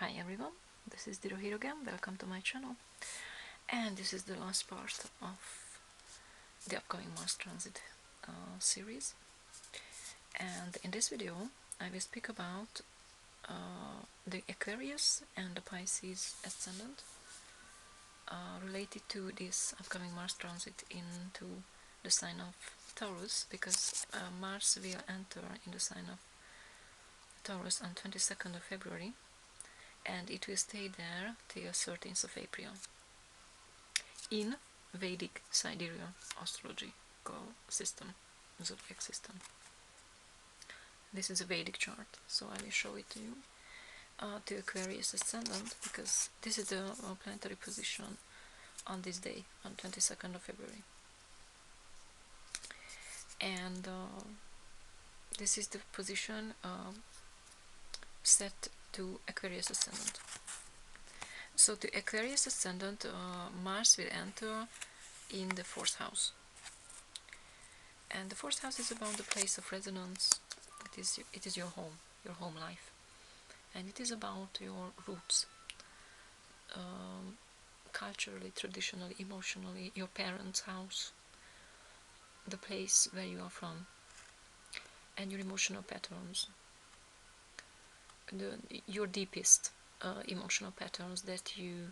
Hi everyone, this is Diro here again, welcome to my channel, and this is the last part of the upcoming Mars transit series. And in this video I will speak about the Aquarius and the Pisces Ascendant related to this upcoming Mars transit into the sign of Taurus, because Mars will enter in the sign of Taurus on 22nd of February, and it will stay there till 13th of April in Vedic sidereal astrological system, zodiac system. This is a Vedic chart, so I will show it to you. To Aquarius Ascendant, because this is the planetary position on this day, on 22nd of February. And this is the position set to Aquarius Ascendant. So the Aquarius Ascendant, Mars will enter in the 4th house. And the 4th house is about the place of resonance. It is your home life. And it is about your roots, culturally, traditionally, emotionally, your parents' house, the place where you are from, and your emotional patterns, your deepest emotional patterns that you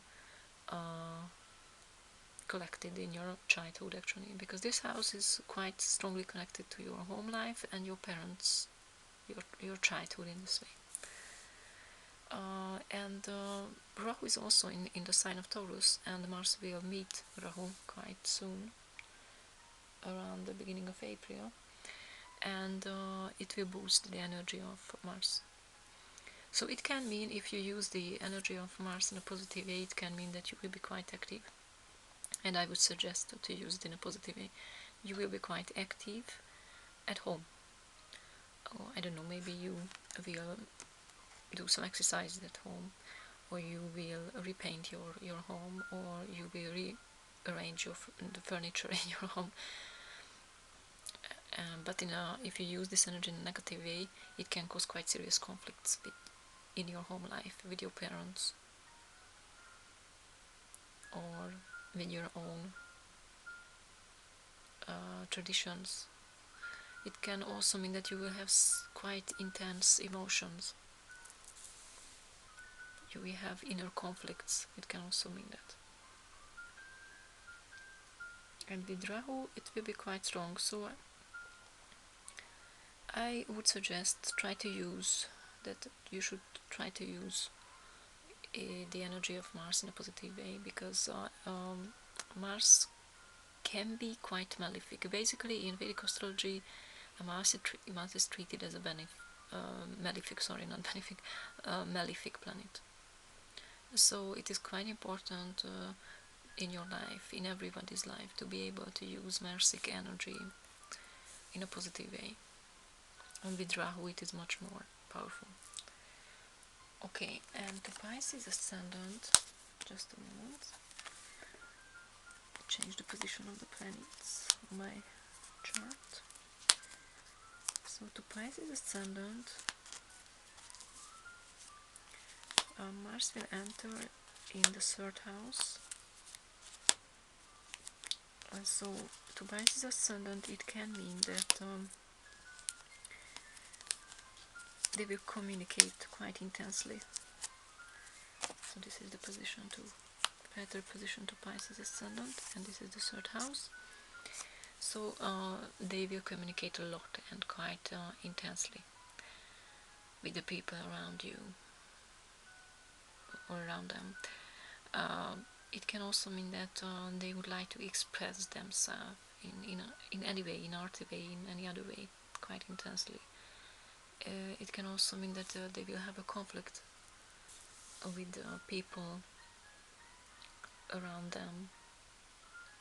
collected in your childhood, actually, because this house is quite strongly connected to your home life and your parents, your childhood in this way. And Rahu is also in the sign of Taurus, and Mars will meet Rahu quite soon, around the beginning of April, and it will boost the energy of Mars. So it can mean, if you use the energy of Mars in a positive way, it can mean that you will be quite active, and I would suggest to use it in a positive way. You will be quite active at home. I don't know, maybe you will do some exercise at home, or you will repaint your home, or you will rearrange the furniture in your home. But if you use this energy in a negative way, it can cause quite serious conflicts in your home life, with your parents, or with your own traditions. It can also mean that you will have quite intense emotions. You will have inner conflicts. It can also mean that. And with Rahu, it will be quite strong. So I would suggest you should try to use the energy of Mars in a positive way, because Mars can be quite malefic. Basically, in Vedic astrology, Mars is treated as a malefic planet. So it is quite important in your life, in everybody's life, to be able to use Marsic energy in a positive way. And with Rahu it is much more powerful. Okay, and the Pisces Ascendant, just a moment, change the position of the planets on my chart. So to Pisces Ascendant, Mars will enter in the 3rd house. So to Pisces Ascendant, it can mean that they will communicate quite intensely. So this is the planetary position to Pisces Ascendant, and this is the 3rd house. So they will communicate a lot and quite intensely with the people around you or around them. It can also mean that they would like to express themselves in any way, in arty way, in any other way, quite intensely. It can also mean that they will have a conflict with people around them.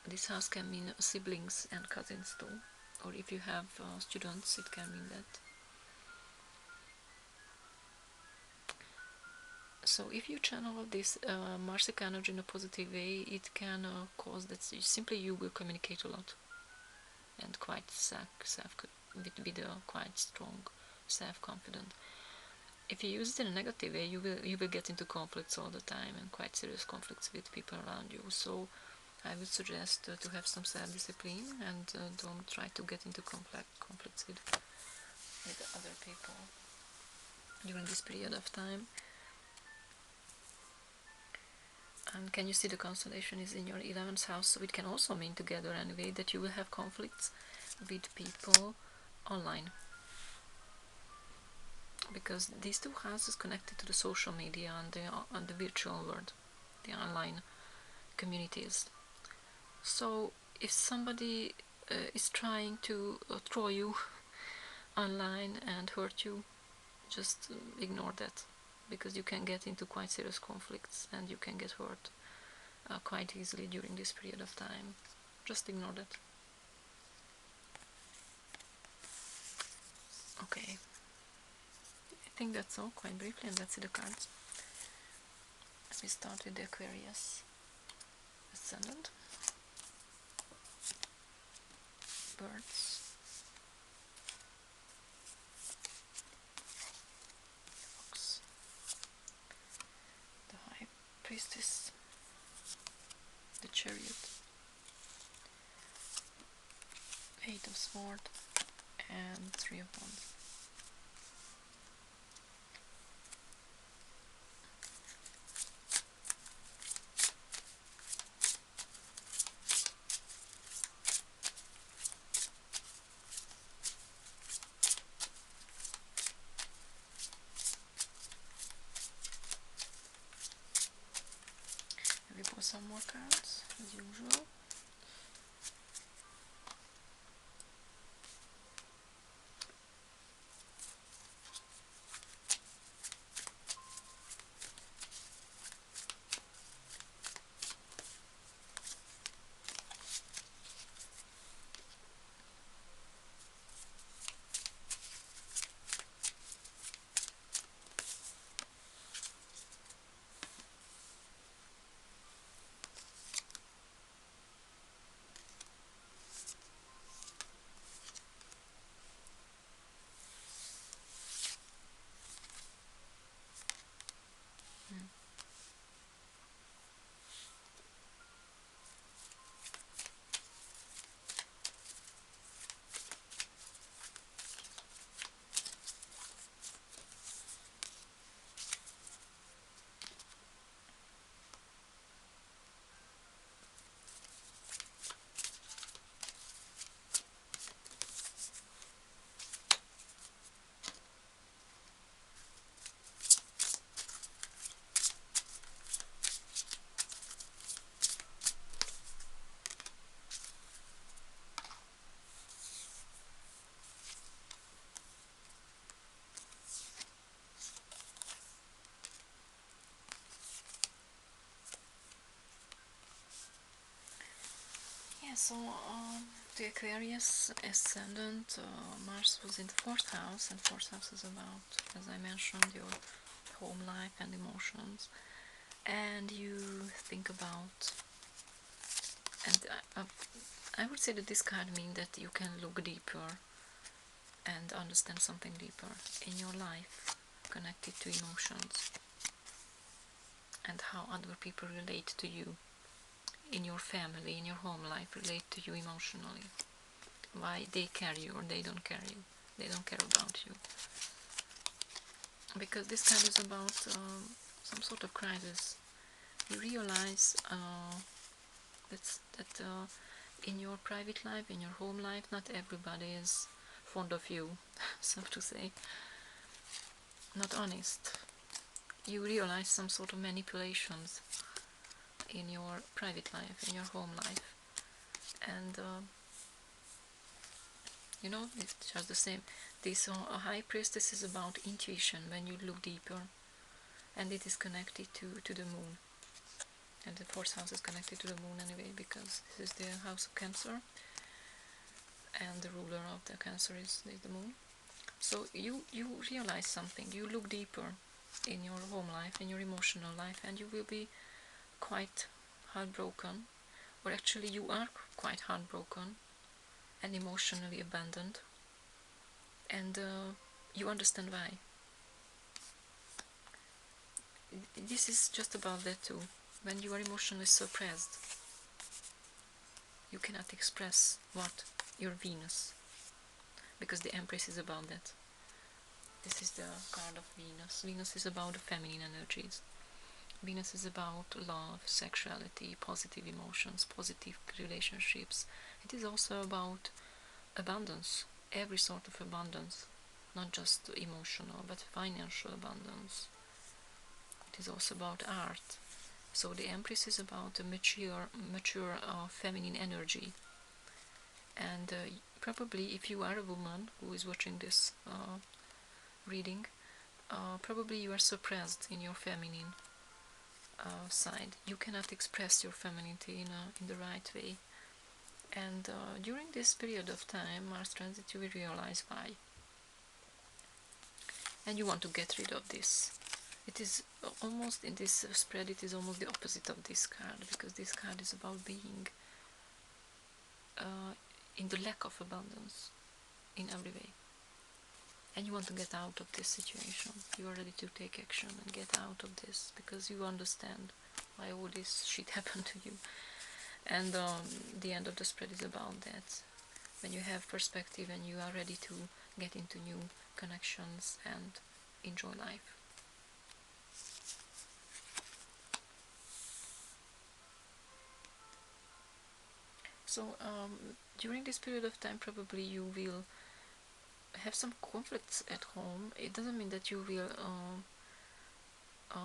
This house can mean siblings and cousins too, or if you have students, it can mean that. So if you channel this Marsic energy in a positive way, it can cause that simply you will communicate a lot, and quite with a quite strong self-confidence. if you use it in a negative way, you will get into conflicts all the time, and quite serious conflicts with people around you. So I would suggest to have some self-discipline, and don't try to get into conflicts with other people during this period of time. And can you see the constellation is in your 11th house, so it can also mean together anyway that you will have conflicts with people online, because these two houses connected to the social media and the virtual world, the online communities. So if somebody is trying to throw you online and hurt you, just ignore that, because you can get into quite serious conflicts and you can get hurt quite easily during this period of time. Just ignore that. Okay, I think that's all, quite briefly, and let's see the cards. We start with the Aquarius Ascendant, birds, fox, the High Priestess, the Chariot, Eight of Swords, and Three of Wands. We pull some more cards as usual. Yeah, so the Aquarius Ascendant, Mars was in the 4th house, and 4th house is about, as I mentioned, your home life and emotions. And you think about, and I would say that this card means that you can look deeper and understand something deeper in your life connected to emotions and how other people relate to you in your family, in your home life, relate to you emotionally. Why they care you or they don't care you. They don't care about you. Because this card is about some sort of crisis. You realize that in your private life, in your home life, not everybody is fond of you, so to say. Not honest. You realize some sort of manipulations in your private life, in your home life, and you know, it's just the same. This High Priestess is about intuition, when you look deeper, and it is connected to the moon, and the 4th house is connected to the moon anyway, because this is the house of Cancer, and the ruler of the Cancer is the moon. So you realize something, you look deeper in your home life, in your emotional life, and you will be quite heartbroken, or actually you are quite heartbroken and emotionally abandoned, and you understand why. this is just about that too. When you are emotionally suppressed, you cannot express what? Your Venus. Because the Empress is about that. This is the card of Venus. Venus is about the feminine energies. Venus is about love, sexuality, positive emotions, positive relationships. It is also about abundance, every sort of abundance, not just emotional, but financial abundance. It is also about art. So the Empress is about a mature feminine energy. And probably if you are a woman who is watching this reading, probably you are suppressed in your feminine side. You cannot express your femininity in the right way. And during this period of time, Mars transit, you will realize why. And you want to get rid of this. It is almost, in this spread, it is almost the opposite of this card, because this card is about being in the lack of abundance in every way. And you want to get out of this situation. You are ready to take action and get out of this, because you understand why all this shit happened to you. And the end of the spread is about that. When you have perspective and you are ready to get into new connections and enjoy life. So during this period of time, probably you will have some conflicts at home. It doesn't mean that you will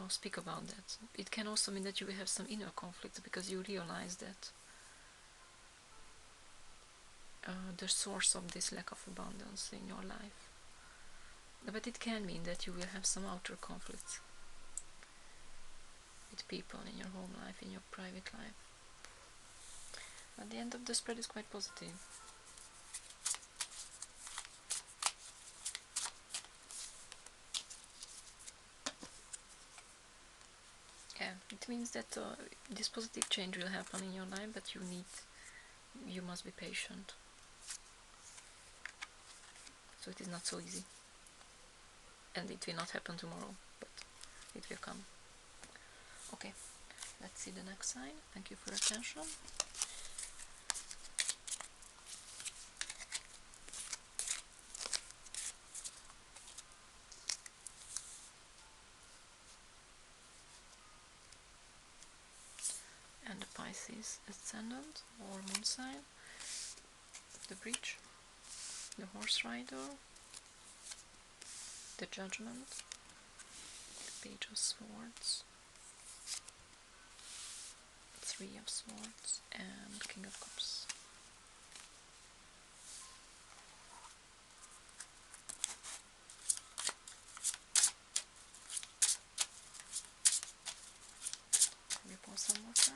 speak about that. It can also mean that you will have some inner conflicts, because you realize that the source of this lack of abundance in your life. But it can mean that you will have some outer conflicts with people in your home life, in your private life. At the end of the spread is quite positive. Yeah, it means that this positive change will happen in your life, but you must be patient. So it is not so easy. And it will not happen tomorrow, but it will come. Okay, let's see the next sign. Thank you for your attention. And the Pisces Ascendant or Moon sign, the Bridge, the Horse Rider, the Judgment, the Page of Swords, Three of Swords, and King of Cups. Can we pause one more time?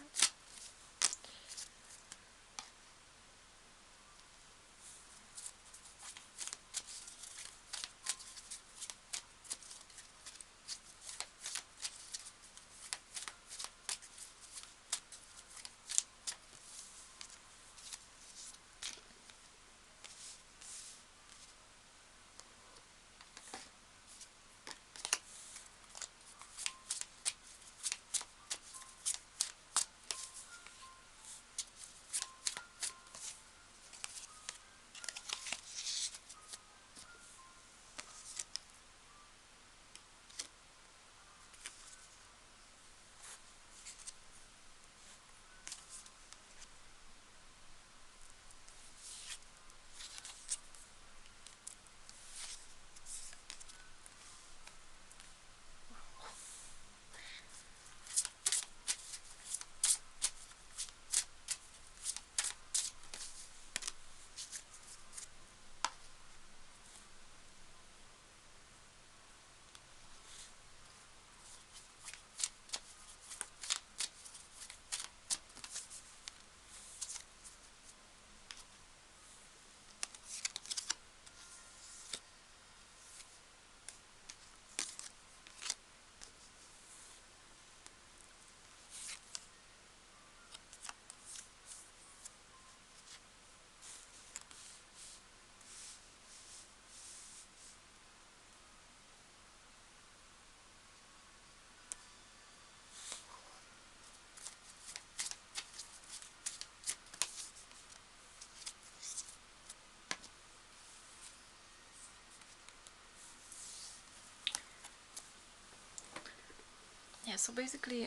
so basically,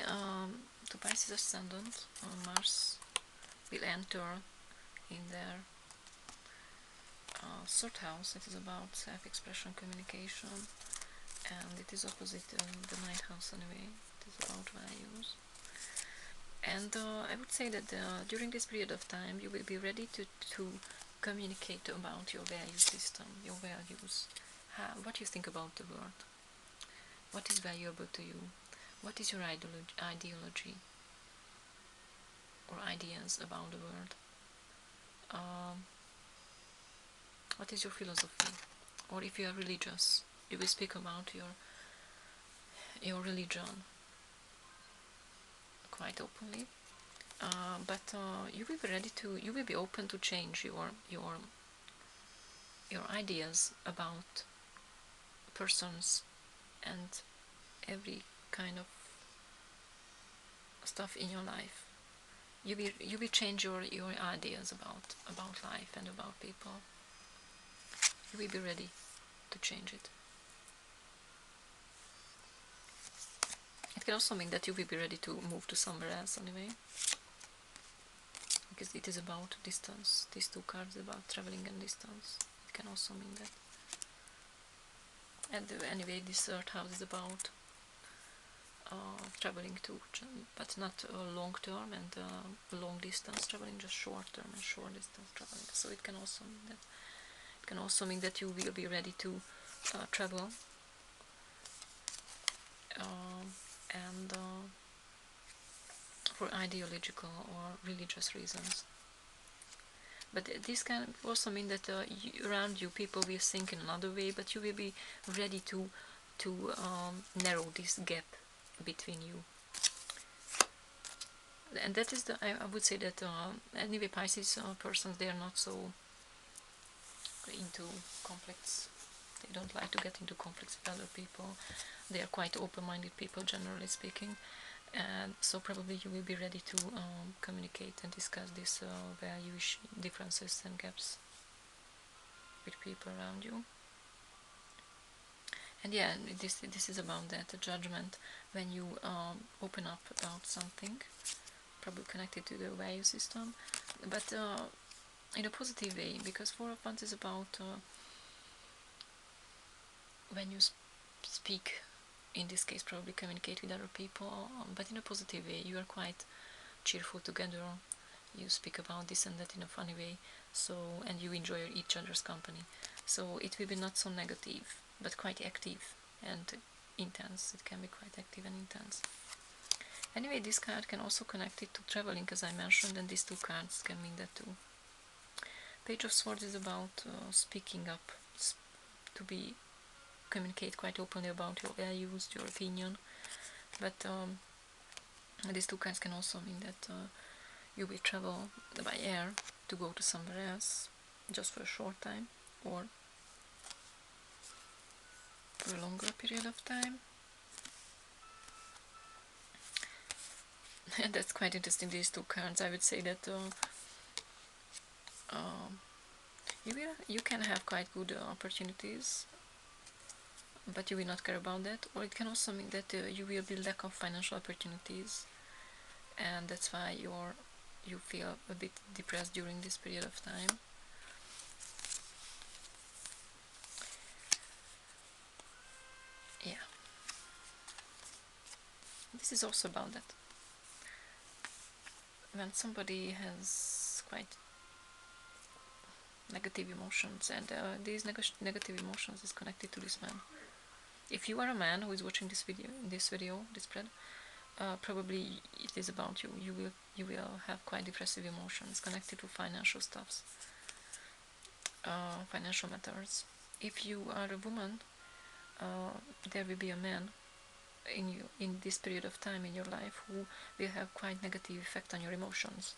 to Pisces Ascendant, Mars will enter in their third house. It is about self-expression, communication, and it is opposite the ninth house anyway. It is about values. And I would say that during this period of time you will be ready to communicate about your value system, your values, what you think about the world, what is valuable to you, what is your ideology or ideas about the world, what is your philosophy, or if you are religious, you will speak about your religion quite openly. But you will be ready to, you will be open to change your ideas about persons and every kind of stuff in your life. You will change your ideas about life and about people. You will be ready to change it. It can also mean that you will be ready to move to somewhere else anyway, because it is about distance. These two cards about traveling and distance. It can also mean that. And anyway, this third house is about traveling too, but not long term and long distance traveling, just short term and short distance traveling. So it can also mean that. It can also mean that you will be ready to travel and for ideological or religious reasons. But this can also mean that around you people will think in another way, but you will be ready to narrow this gap between you. And that is I would say that anyway Pisces persons, they are not so into conflicts. They don't like to get into conflicts with other people. They are quite open-minded people, generally speaking. And so probably you will be ready to communicate and discuss these value differences and gaps with people around you. And yeah, this is about that, a judgment, when you open up about something, probably connected to the value system, but in a positive way, because Four of Wands is about when you speak, in this case probably communicate with other people, but in a positive way. You are quite cheerful together, you speak about this and that in a funny way, so, and you enjoy each other's company, so it will be not so negative, but quite active and intense. It can be quite active and intense. Anyway, this card can also connect it to traveling, as I mentioned, and these two cards can mean that too. Page of Swords is about speaking up, to be communicate quite openly about your values, your opinion, but these two cards can also mean that you will travel by air to go to somewhere else, just for a short time, or for a longer period of time. And that's quite interesting, these two cards. I would say that you can have quite good opportunities, but you will not care about that. Or it can also mean that you will be lack of financial opportunities, and that's why you feel a bit depressed during this period of time. Yeah, this is also about that. When somebody has quite negative emotions, and these negative emotions is connected to this man. If you are a man who is watching this video, this spread, probably it is about you. You will have quite depressive emotions connected to financial stuffs, financial matters. If you are a woman, there will be a man in this period of time in your life who will have quite negative effect on your emotions.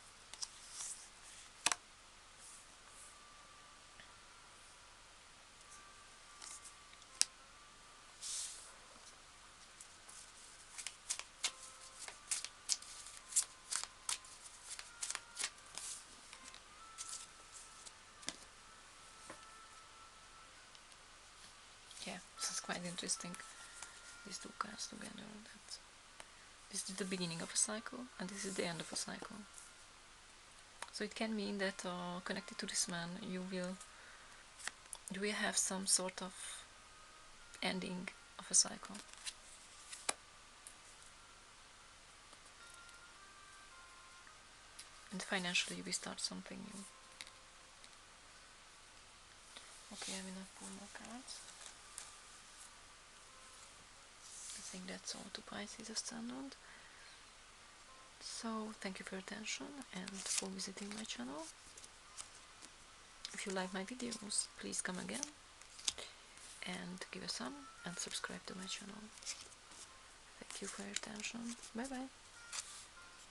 Yeah, this is quite interesting, these two cards together. This is the beginning of a cycle, and this is the end of a cycle. So it can mean that connected to this man, you will have some sort of ending of a cycle. And financially, you will start something new. Okay, I will not pull more cards. I think that's all to Pisces Ascendant. So, thank you for your attention and for visiting my channel. If you like my videos, please come again and give a thumb and subscribe to my channel. Thank you for your attention. Bye bye.